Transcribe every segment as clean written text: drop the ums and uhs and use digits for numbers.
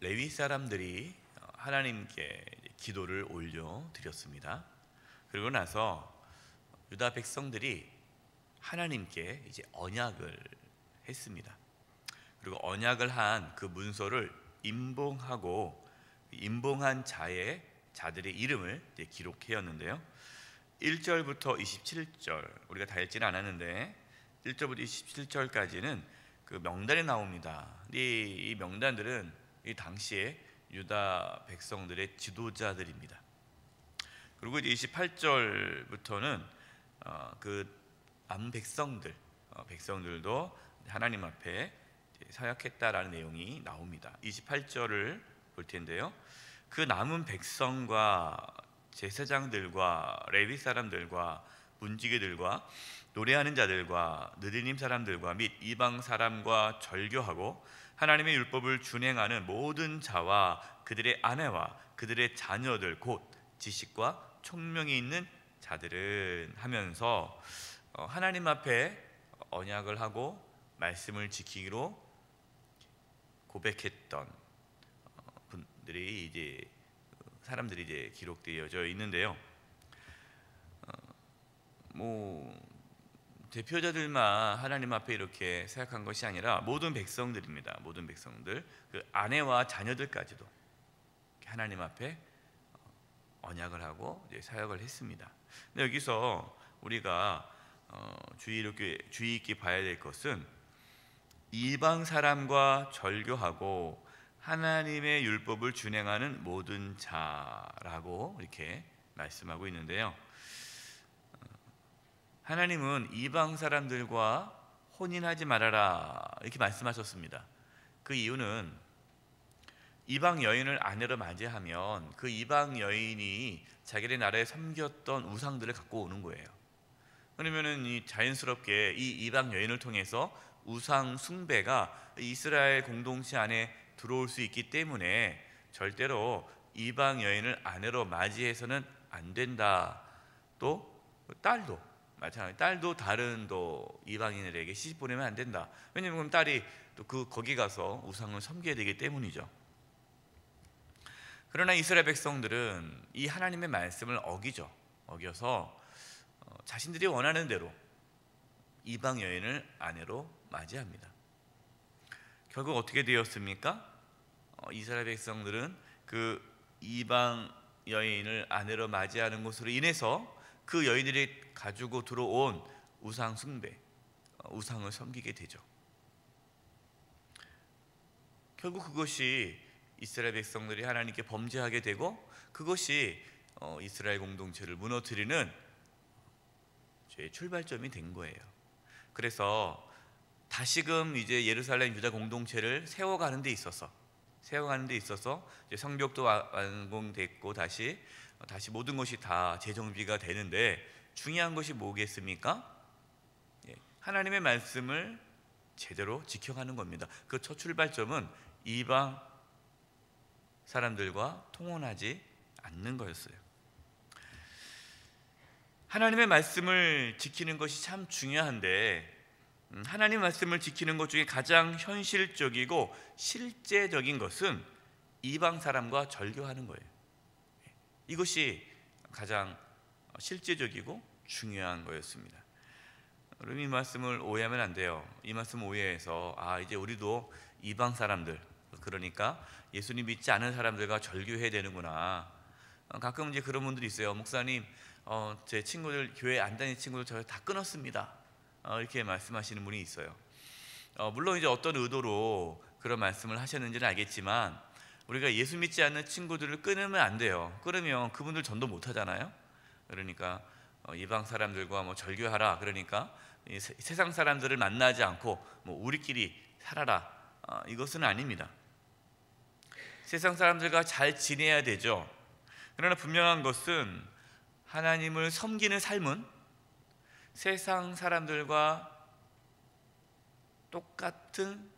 레위 사람들이 하나님께 기도를 올려 드렸습니다. 그리고 나서 유다 백성들이 하나님께 이제 언약을 했습니다. 그리고 언약을 한 그 문서를 임봉하고 임봉한 자들의 이름을 이제 기록해였는데요. 1절부터 27절 우리가 다 읽지는 않았는데 1절부터 27절까지는 그 명단이 나옵니다. 이 명단들은 이 당시에 유다 백성들의 지도자들입니다. 그리고 이제 28절부터는 그 안 백성들도 하나님 앞에 사역했다라는 내용이 나옵니다. 28절을 볼 텐데요. 그 남은 백성과 제사장들과 레위 사람들과 문지기들과 노래하는 자들과 느디님 사람들과 및 이방 사람과 절교하고 하나님의 율법을 준행하는 모든 자와 그들의 아내와 그들의 자녀들 곧 지식과 총명이 있는 자들은 하면서 하나님 앞에 언약을 하고 말씀을 지키기로 고백했던 분들이 이제 사람들이 이제 기록되어져 있는데요. 대표자들만 하나님 앞에 이렇게 사역한 것이 아니라 모든 백성들입니다. 모든 백성들, 그 아내와 자녀들까지도 하나님 앞에 언약을 하고 이제 사역을 했습니다. 근데 여기서 우리가 주의 있게 봐야 될 것은 이방 사람과 절교하고 하나님의 율법을 준행하는 모든 자라고 이렇게 말씀하고 있는데요. 하나님은 이방 사람들과 혼인하지 말아라 이렇게 말씀하셨습니다. 그 이유는 이방 여인을 아내로 맞이하면 그 이방 여인이 자기네 나라에 섬겼던 우상들을 갖고 오는 거예요. 그러면은 자연스럽게 이 이방 여인을 통해서 우상 숭배가 이스라엘 공동체 안에 들어올 수 있기 때문에 절대로 이방 여인을 아내로 맞이해서는 안 된다. 또 딸도 마찬가지, 딸도 다른 또 이방인들에게 시집 보내면 안 된다. 왜냐하면 그럼 딸이 또 거기 가서 우상을 섬겨야 되기 때문이죠. 그러나 이스라엘 백성들은 이 하나님의 말씀을 어겨서 자신들이 원하는 대로 이방 여인을 아내로 맞이합니다. 결국 어떻게 되었습니까? 이스라엘 백성들은 그 이방 여인을 아내로 맞이하는 것으로 인해서 그 여인들이 가지고 들어온 우상 숭배, 우상을 섬기게 되죠. 결국 그것이 이스라엘 백성들이 하나님께 범죄하게 되고 그것이 이스라엘 공동체를 무너뜨리는 죄의 출발점이 된 거예요. 그래서 다시금 이제 예루살렘 유다 공동체를 세워가는 데 있어서 이제 성벽도 완공됐고 다시 모든 것이 다 재정비가 되는데 중요한 것이 뭐겠습니까? 하나님의 말씀을 제대로 지켜가는 겁니다. 그 첫 출발점은 이방 사람들과 통혼하지 않는 거였어요. 하나님의 말씀을 지키는 것이 참 중요한데 하나님의 말씀을 지키는 것 중에 가장 현실적이고 실제적인 것은 이방 사람과 절교하는 거예요. 이것이 가장 실제적이고 중요한 거였습니다. 여러분 이 말씀을 오해하면 안 돼요. 이 말씀 오해해서 이제 우리도 이방 사람들, 그러니까 예수님 믿지 않은 사람들과 절교해야 되는구나. 가끔 이제 그런 분들이 있어요. 목사님, 제 친구들 교회 안 다니는 친구들 저 다 끊었습니다. 이렇게 말씀하시는 분이 있어요. 물론 이제 어떤 의도로 그런 말씀을 하셨는지는 알겠지만 우리가 예수 믿지 않는 친구들을 끊으면 안 돼요. 끊으면 그분들 전도 못 하잖아요. 그러니까 이방 사람들과 절교하라. 그러니까 세상 사람들을 만나지 않고 우리끼리 살아라. 이것은 아닙니다. 세상 사람들과 잘 지내야 되죠. 그러나 분명한 것은 하나님을 섬기는 삶은 세상 사람들과 똑같은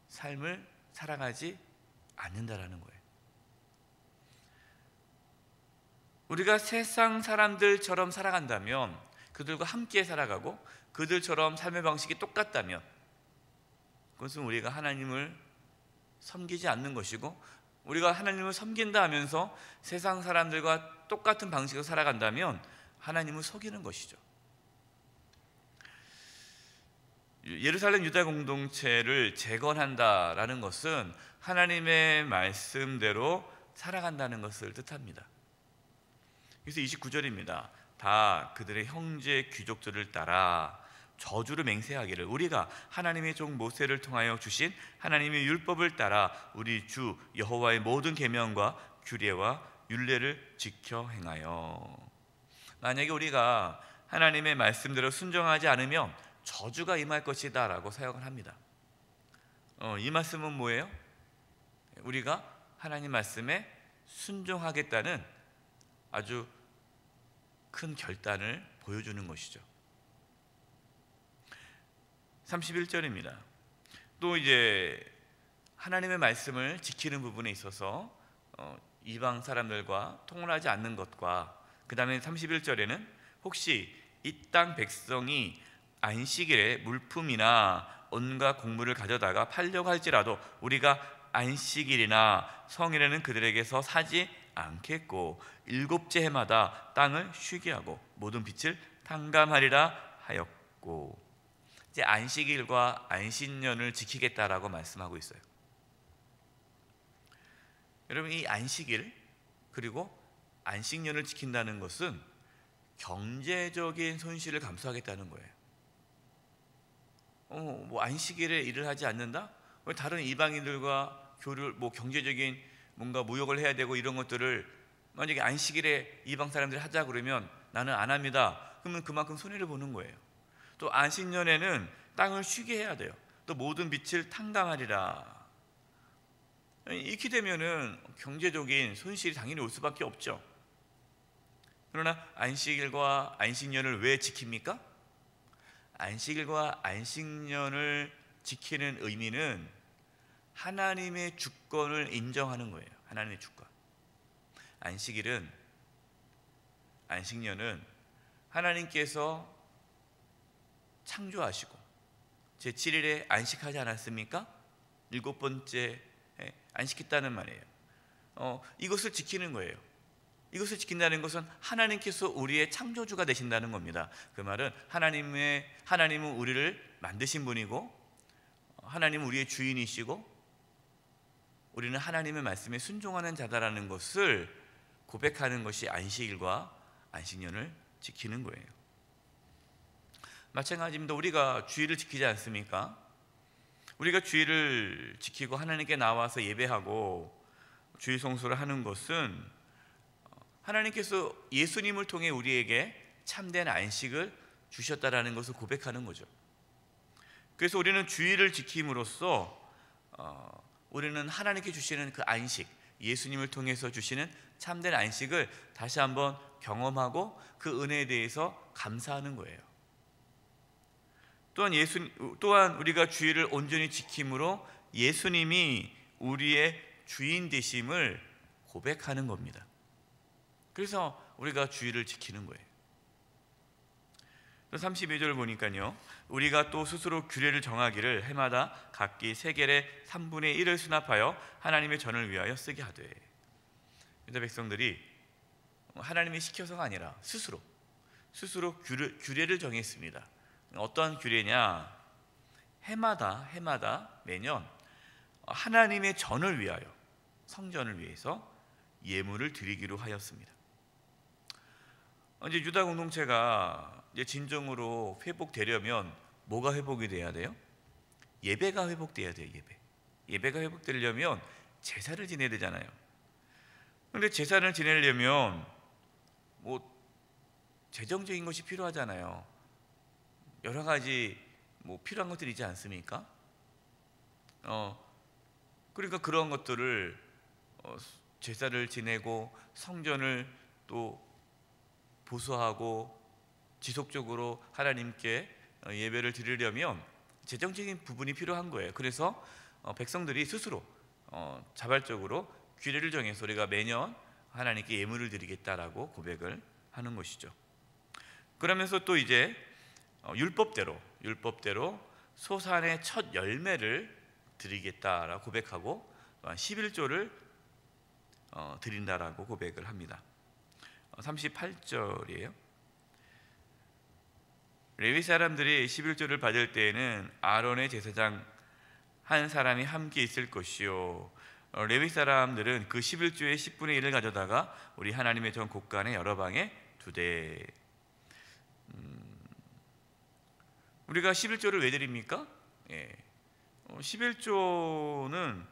삶을 살아가지 않는다라는 거예요. 우리가 세상 사람들처럼 살아간다면, 그들과 함께 살아가고 그들처럼 삶의 방식이 똑같다면 그것은 우리가 하나님을 섬기지 않는 것이고, 우리가 하나님을 섬긴다 하면서 세상 사람들과 똑같은 방식으로 살아간다면 하나님을 속이는 것이죠. 예루살렘 유다 공동체를 재건한다라는 것은 하나님의 말씀대로 살아간다는 것을 뜻합니다. 그래서 29절입니다. 다 그들의 형제 귀족들을 따라 저주를 맹세하기를, 우리가 하나님의 종 모세를 통하여 주신 하나님의 율법을 따라 우리 주 여호와의 모든 계명과 규례와 율례를 지켜 행하여. 만약에 우리가 하나님의 말씀대로 순종하지 않으면 저주가 임할 것이다 라고 사용을 합니다. 이 말씀은 뭐예요? 우리가 하나님 말씀에 순종하겠다는 아주 큰 결단을 보여주는 것이죠. 31절입니다. 또 이제 하나님의 말씀을 지키는 부분에 있어서 이방 사람들과 통혼하지 않는 것과, 그 다음에 31절에는 혹시 이 땅 백성이 안식일에 물품이나 온갖 곡물을 가져다가 팔려고 할지라도 우리가 안식일이나 성일에는 그들에게서 사지 않겠고 7째 해마다 땅을 쉬게 하고 모든 빛을 탕감하리라 하였고, 이제 안식일과 안식년을 지키겠다라고 말씀하고 있어요. 여러분, 이 안식일 그리고 안식년을 지킨다는 것은 경제적인 손실을 감수하겠다는 거예요. 뭐 안식일에 일을 하지 않는다? 다른 이방인들과 교류를, 경제적인 뭔가 무역을 해야 되고 이런 것들을 만약에 안식일에 이방 사람들이 하자 그러면 나는 안 합니다. 그러면 그만큼 손해를 보는 거예요. 또 안식년에는 땅을 쉬게 해야 돼요. 또 모든 빛을 탕감하리라. 이렇게 되면은 경제적인 손실이 당연히 올 수밖에 없죠. 그러나 안식일과 안식년을 왜 지킵니까? 안식일과 안식년을 지키는 의미는 하나님의 주권을 인정하는 거예요. 하나님의 주권. 안식년은 하나님께서 창조하시고 제7일에 안식하지 않았습니까? 7번째 안식했다는 말이에요. 이것을 지키는 거예요. 이것을 지킨다는 것은 하나님께서 우리의 창조주가 되신다는 겁니다. 그 말은 하나님은 우리를 만드신 분이고, 하나님은 우리의 주인이시고, 우리는 하나님의 말씀에 순종하는 자다라는 것을 고백하는 것이 안식일과 안식년을 지키는 거예요. 마찬가지입니다. 우리가 주일을 지키지 않습니까? 우리가 주일을 지키고 하나님께 나와서 예배하고 주일 성수를 하는 것은 하나님께서 예수님을 통해 우리에게 참된 안식을 주셨다라는 것을 고백하는 거죠. 그래서 우리는 주일을 지킴으로써 우리는 하나님께 주시는 그 안식, 예수님을 통해서 주시는 참된 안식을 다시 한번 경험하고 그 은혜에 대해서 감사하는 거예요. 또한 우리가 주일을 온전히 지킴으로 예수님이 우리의 주인 되심을 고백하는 겁니다. 그래서 우리가 주일을 지키는 거예요. 32절을 보니까요, 우리가 또 스스로 규례를 정하기를 해마다 각기 세겔의 3분의 1을 수납하여 하나님의 전을 위하여 쓰게 하되. 유다 백성들이 하나님이 시켜서가 아니라 스스로 규례를 정했습니다. 어떠한 규례냐? 해마다 매년 하나님의 전을 위하여, 성전을 위해서 예물을 드리기로 하였습니다. 이제 유다 공동체가 이제 진정으로 회복되려면 뭐가 회복이 돼야 돼요? 예배가 회복돼야 돼요. 예배가 회복되려면 제사를 지내야 되잖아요. 그런데 제사를 지내려면 재정적인 것이 필요하잖아요. 여러 가지 필요한 것들이 있지 않습니까? 그러니까 그런 것들을 제사를 지내고 성전을 또 보수하고 지속적으로 하나님께 예배를 드리려면 재정적인 부분이 필요한 거예요. 그래서 백성들이 스스로 자발적으로 규례를 정해서 우리가 매년 하나님께 예물을 드리겠다라고 고백을 하는 것이죠. 그러면서 또 이제 율법대로 소산의 첫 열매를 드리겠다라고 고백하고, 또한 11조를 드린다라고 고백을 합니다. 38절이에요. 레위 사람들이 11조를 받을 때에는 아론의 제사장 한 사람이 함께 있을 것이요, 레위 사람들은 그 11조의 10분의 1을 가져다가 우리 하나님의 전 곳간의 여러 방에 두되. 우리가 11조를 왜 드립니까? 11조는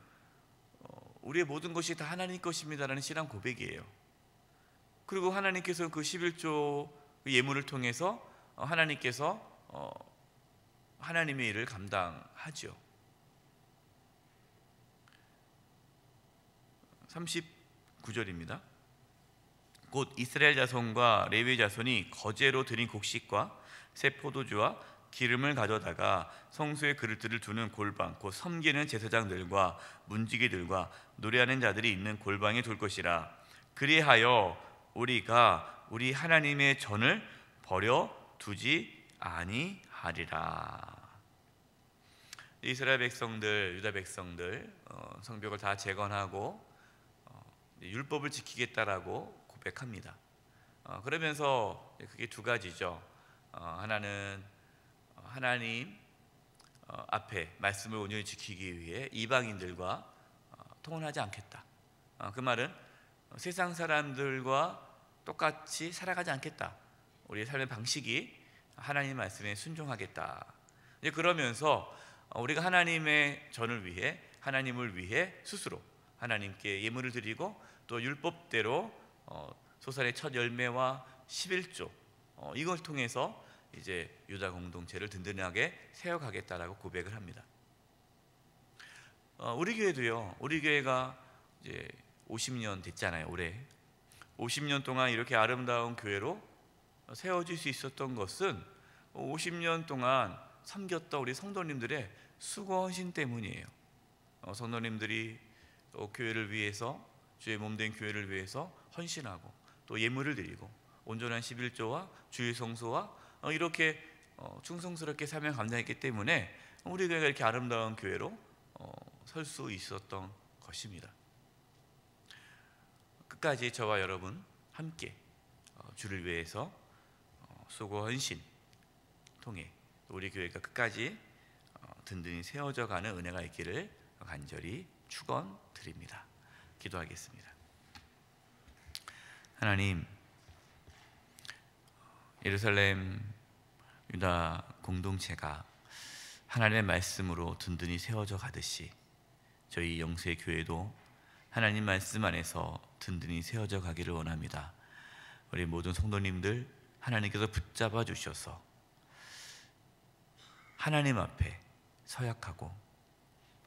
우리의 모든 것이 다 하나님 것입니다라는 신앙 고백이에요. 그리고 하나님께서 그 11조 예물을 통해서 하나님께서 하나님의 일을 감당하죠. 39절입니다. 곧 이스라엘 자손과 레위 자손이 거제로 드린 곡식과 새 포도주와 기름을 가져다가 성소의 그릇들을 두는 골방, 곧 섬기는 제사장들과 문지기들과 노래하는 자들이 있는 골방에 둘 것이라. 그리하여 우리가 우리 하나님의 전을 버려 두지 아니하리라. 이스라엘 백성들, 유다 백성들 성벽을 다 재건하고 율법을 지키겠다라고 고백합니다. 그러면서 그게 두 가지죠. 하나는 하나님 앞에 말씀을 온전히 지키기 위해 이방인들과 통혼하지 않겠다. 그 말은 세상 사람들과 똑같이 살아가지 않겠다. 우리의 삶의 방식이 하나님 말씀에 순종하겠다. 이제 그러면서 우리가 하나님의 전을 위해, 하나님을 위해 스스로 하나님께 예물을 드리고 또 율법대로 소산의 첫 열매와 11조 이걸 통해서 이제 유다 공동체를 든든하게 세워가겠다라고 고백을 합니다. 우리 교회도요. 우리 교회가 이제 50년 됐잖아요. 올해 50년 동안 이렇게 아름다운 교회로 세워질 수 있었던 것은 50년 동안 섬겼던 우리 성도님들의 수고 헌신 때문이에요. 성도님들이 또 교회를 위해서, 주의 몸된 교회를 위해서 헌신하고 또 예물을 드리고 온전한 11조와 주의 성소와 이렇게 충성스럽게 사명 감당했기 때문에 우리 교회가 이렇게 아름다운 교회로 설 수 있었던 것입니다. 끝까지 저와 여러분 함께 주를 위해서 수고 헌신 통해 우리 교회가 끝까지 든든히 세워져 가는 은혜가 있기를 간절히 축원드립니다. 기도하겠습니다. 하나님, 예루살렘 유다 공동체가 하나님의 말씀으로 든든히 세워져 가듯이 저희 영수의 교회도 하나님 말씀 안에서 든든히 세워져 가기를 원합니다. 우리 모든 성도님들 하나님께서 붙잡아 주셔서 하나님 앞에 서약하고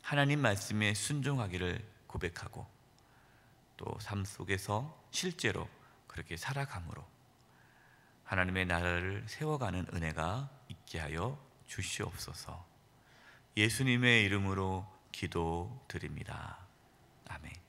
하나님 말씀에 순종하기를 고백하고 또 삶 속에서 실제로 그렇게 살아감으로 하나님의 나라를 세워가는 은혜가 있게 하여 주시옵소서. 예수님의 이름으로 기도드립니다. 아멘.